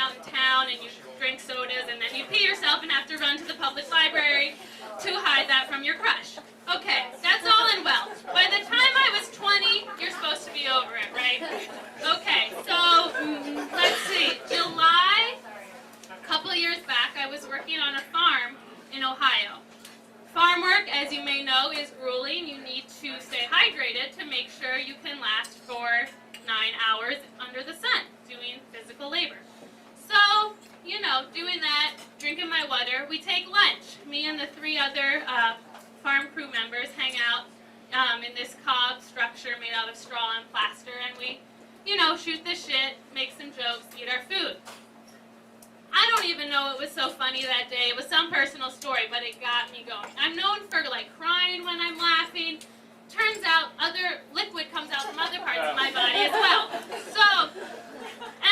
out in town and you drink sodas and then you pee yourself and have to run to the public library to hide that from your crush. Okay, that's all and well. By the time I was 20, you're supposed to be over it, right? Okay, so let's see. July, a couple of years back, I was working on a farm in Ohio. Farm work, as you may know, is grueling. You need to stay hydrated to make sure you can last for 9 hours under the sun doing physical labor. So, you know, doing that, drinking my water, we take lunch. Me and the 3 other farm crew members hang out in this cob structure made out of straw and plaster, and we, you know, shoot the shit, make some jokes, eat our food. I don't even know it was so funny that day. It was some personal story, but it got me going. I'm known for, like, crying when I'm laughing. Turns out other liquid comes out from other parts of my body as well. So,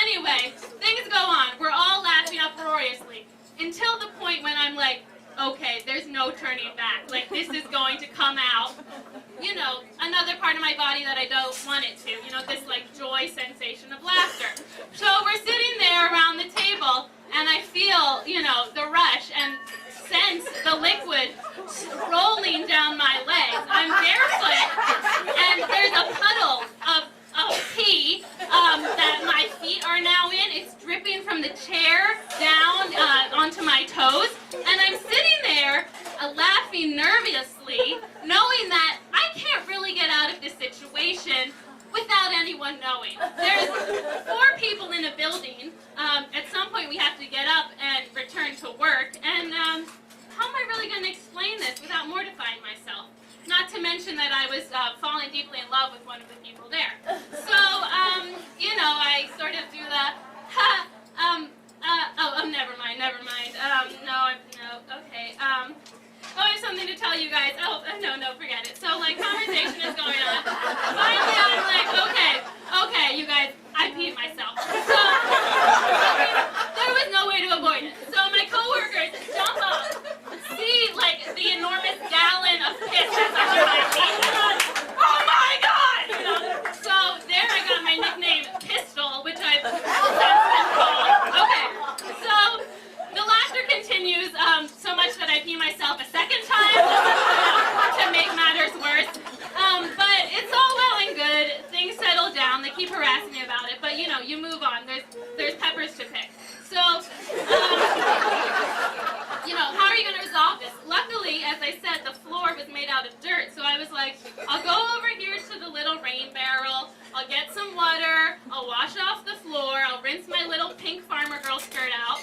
anyway, things go on. We're all laughing uproariously until the point when I'm like, okay, there's no turning back. Like, this is going to come out. You know, another part of my body that I don't want it to. You know, this, like, joy sensation of laughter. So we're sitting there around the table, and I feel, you know, the rush and sense the liquid rolling down my legs. I'm barefoot, and there's a puddle of pee that my feet are now in. It's dripping from the chair down onto my toes, and I'm sitting there laughing nervously, knowing that I can't really get out of this situation without anyone knowing. There's 4 people in a building. At some point we have to get up and return to work, and how am I really going to explain this without mortifying myself? Not to mention that I was falling deeply in love with one of the people there. So, you know, I sort of do the, never mind, okay, I have something to tell you guys. No, forget it. So, like, conversation is going on. Finally, I'm like, okay, you guys, I peed myself. So, there was no way to avoid it. So my coworkers jump up, see, like, the enormous gallon of piss that's under my feet, and I'm like, oh my God! You know? So there I got my nickname, Pistol, which I've since been called. Okay, so the laughter continues so much that I pee myself a second time to make matters worse. But it's all well and good. Things settle down. They keep harassing me about it. But, you know, you move on. There's peppers to pick. So, you know, how are you going to resolve this? Luckily, as I said, the floor was made out of dirt. So I was like, I'll go over here to the little rain barrel. I'll get some water. I'll wash off the floor. I'll rinse my little pink farmer girl skirt out.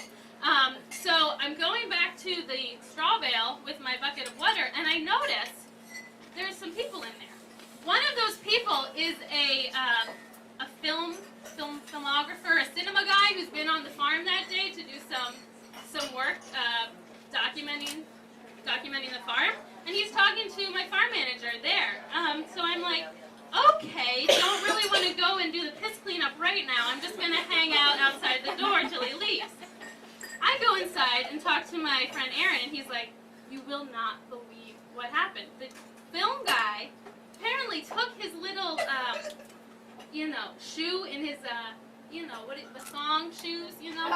So I'm going back to the straw bale with my bucket of water, and I notice there's some people in there. One of those people is a filmographer, a cinema guy who's been on the farm that day to do some work documenting the farm, and he's talking to my farm manager there. So I'm like, okay, don't really want to go and do the piss cleanup right now. I'm just going to hang out outside the door until he leaves. I go inside and talk to my friend Aaron, and he's like, you will not believe what happened. The film guy apparently took his little, you know, shoe in his, you know, the song shoes, you know,